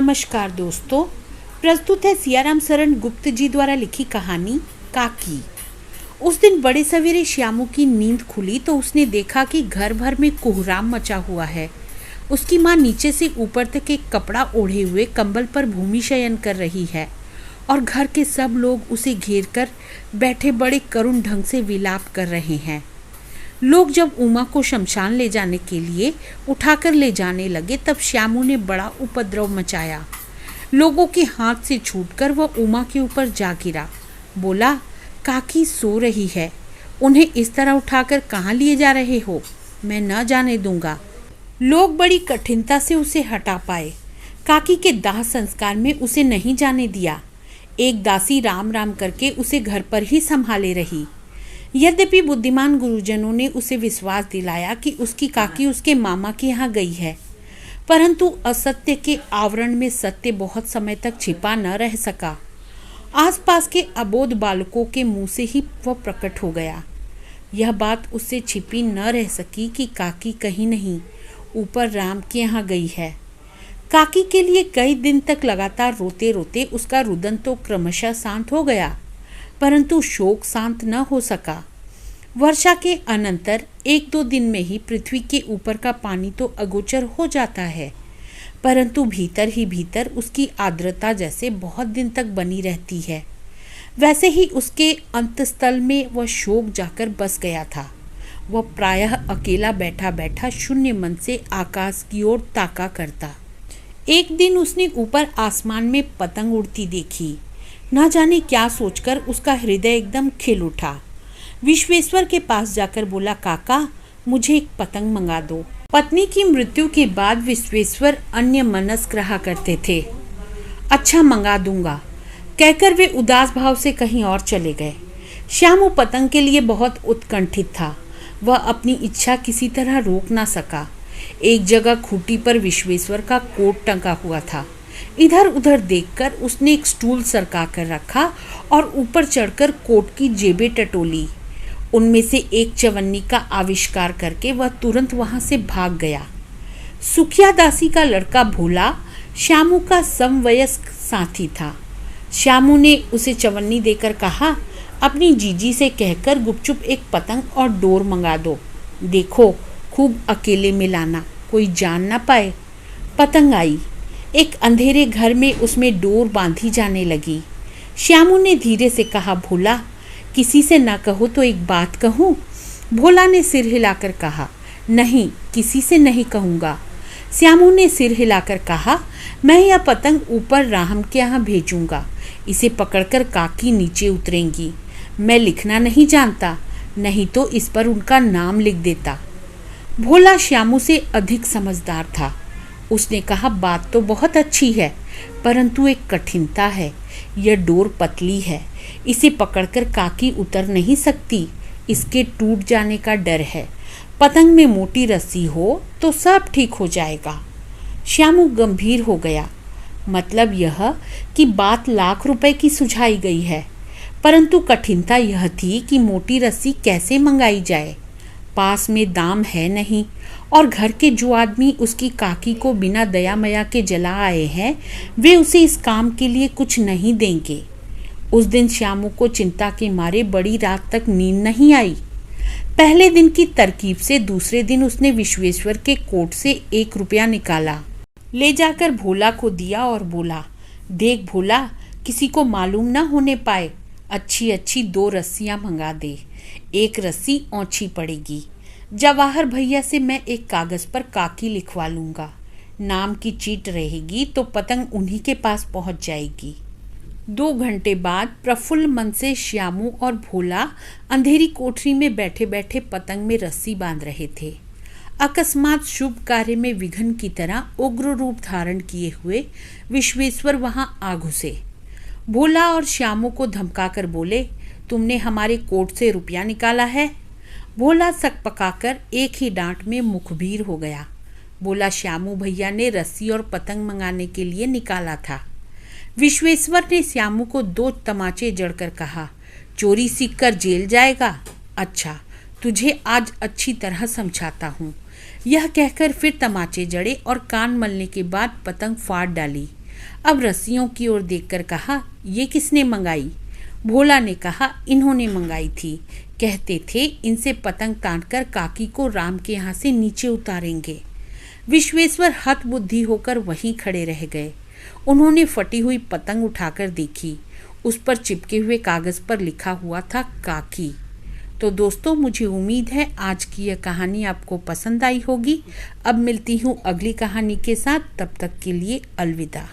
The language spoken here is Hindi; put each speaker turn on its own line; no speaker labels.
नमस्कार दोस्तों, प्रस्तुत है सियाराम शरण गुप्त जी द्वारा लिखी कहानी काकी। उस दिन बड़े सवेरे श्यामू की नींद खुली तो उसने देखा कि घर भर में कोहराम मचा हुआ है। उसकी माँ नीचे से ऊपर तक एक कपड़ा ओढ़े हुए कंबल पर भूमि शयन कर रही है और घर के सब लोग उसे घेर कर बैठे बड़े करुण ढंग से विलाप कर रहे हैं। लोग जब उमा को शमशान ले जाने के लिए उठाकर ले जाने लगे तब श्यामू ने बड़ा उपद्रव मचाया। लोगों के हाथ से छूटकर वह उमा के ऊपर जा गिरा। बोला, काकी सो रही है, उन्हें इस तरह उठाकर कहाँ लिए जा रहे हो? मैं न जाने दूंगा। लोग बड़ी कठिनता से उसे हटा पाए। काकी के दाह संस्कार में उसे नहीं जाने दिया। एक दासी राम राम करके उसे घर पर ही संभाले रही। यद्यपि बुद्धिमान गुरुजनों ने उसे विश्वास दिलाया कि उसकी काकी उसके मामा के यहाँ गई है, परंतु असत्य के आवरण में सत्य बहुत समय तक छिपा न रह सका। आसपास के अबोध बालकों के मुंह से ही वह प्रकट हो गया। यह बात उससे छिपी न रह सकी कि काकी कहीं नहीं ऊपर राम के यहाँ गई है। काकी के लिए कई दिन तक लगातार रोते रोते उसका रुदन तो क्रमशः शांत हो गया, परंतु शोक शांत न हो सका। वर्षा के अनंतर एक दो दिन में ही पृथ्वी के ऊपर का पानी तो अगोचर हो जाता है, परंतु भीतर ही भीतर उसकी आर्द्रता जैसे बहुत दिन तक बनी रहती है। वैसे ही उसके अंतस्थल में वह शोक जाकर बस गया था। वह प्रायः अकेला बैठा बैठा शून्य मन से आकाश की ओर ताका करता। एक दिन उसने ऊपर आसमान में पतंग उड़ती देखी। न जाने क्या सोचकर उसका हृदय एकदम खिल उठा। विश्वेश्वर के पास जाकर बोला, काका मुझे एक पतंग मंगा दो। पत्नी की मृत्यु के बाद विश्वेश्वर अन्य मनस्क रहा करते थे। अच्छा मंगा दूंगा कहकर वे उदास भाव से कहीं और चले गए। श्यामू पतंग के लिए बहुत उत्कंठित था। वह अपनी इच्छा किसी तरह रोक ना सका। एक जगह खूंटी पर विश्वेश्वर का कोट टंगा हुआ था। इधर उधर देखकर उसने एक स्टूल सरका कर रखा और ऊपर चढ़कर कोट की जेबें टटोली। उनमें से एक चवन्नी का आविष्कार करके वह तुरंत वहां से भाग गया। सुखिया दासी का लड़का भोला श्यामू का समवयस्क साथी था। श्यामू ने उसे चवन्नी देकर कहा, अपनी जीजी से कहकर गुपचुप एक पतंग और डोर मंगा दो। देखो खूब अकेले में लाना, कोई जान ना पाए। पतंग आई। एक अंधेरे घर में उसमें डोर बांधी जाने लगी। श्यामू ने धीरे से कहा, भोला किसी से ना कहो तो एक बात कहूँ? भोला ने सिर हिलाकर कहा, नहीं किसी से नहीं कहूँगा। श्यामू ने सिर हिलाकर कहा, मैं यह पतंग ऊपर राम के यहाँ भेजूँगा। इसे पकड़कर काकी नीचे उतरेंगी। मैं लिखना नहीं जानता, नहीं तो इस पर उनका नाम लिख देता। भोला श्यामू से अधिक समझदार था। उसने कहा, बात तो बहुत अच्छी है, परंतु एक कठिनता है। यह डोर पतली है, इसे पकड़कर काकी उतर नहीं सकती। इसके टूट जाने का डर है। पतंग में मोटी रस्सी हो तो सब ठीक हो जाएगा। श्यामू गंभीर हो गया। मतलब यह कि बात लाख रुपए की सुझाई गई है, परंतु कठिनता यह थी कि मोटी रस्सी कैसे मंगाई जाए। पास में दाम है नहीं, और घर के जो आदमी उसकी काकी को बिना दया मया के जला आए हैं वे उसे इस काम के लिए कुछ नहीं देंगे। उस दिन श्यामू को चिंता के मारे बड़ी रात तक नींद नहीं आई। पहले दिन की तरकीब से दूसरे दिन उसने विश्वेश्वर के कोट से 1 रुपया निकाला, ले जाकर भोला को दिया और बोला, देख भोला किसी को मालूम ना होने पाए, अच्छी अच्छी 2 रस्सियां मंगा दे। एक रस्सी औंची पड़ेगी। जवाहर भैया से मैं एक कागज पर काकी लिखवा लूँगा। नाम की चीट रहेगी तो पतंग उन्हीं के पास पहुँच जाएगी। 2 घंटे बाद प्रफुल्ल मन से श्यामू और भोला अंधेरी कोठरी में बैठे बैठे पतंग में रस्सी बांध रहे थे। अकस्मात शुभ कार्य में विघ्न की तरह उग्र रूप धारण किए हुए विश्वेश्वर वहाँ आ घुसे। भोला और श्यामू को धमकाकर बोले, तुमने हमारे कोट से रुपया निकाला है? भोला सकपकाकर एक ही डांट में मुखबिर हो गया। बोला, श्यामू भैया ने रस्सी और पतंग मंगाने के लिए निकाला था। विश्वेश्वर ने श्यामू को 2 तमाचे जड़कर कहा, चोरी सीख कर जेल जाएगा। अच्छा तुझे आज अच्छी तरह समझाता हूँ। यह कहकर फिर तमाचे जड़े और कान मलने के बाद पतंग फाड़ डाली। अब रस्सियों की ओर देखकर कहा, ये किसने मंगाई? भोला ने कहा, इन्होंने मंगाई थी। कहते थे इनसे पतंग तानकर काकी को राम के यहाँ से नीचे उतारेंगे। विश्वेश्वर हतबुद्धि होकर वहीं खड़े रह गए। उन्होंने फटी हुई पतंग उठाकर देखी। उस पर चिपके हुए कागज पर लिखा हुआ था काकी। तो दोस्तों, मुझे उम्मीद है आज की यह कहानी आपको पसंद आई होगी। अब मिलती हूँ अगली कहानी के साथ, तब तक के लिए अलविदा।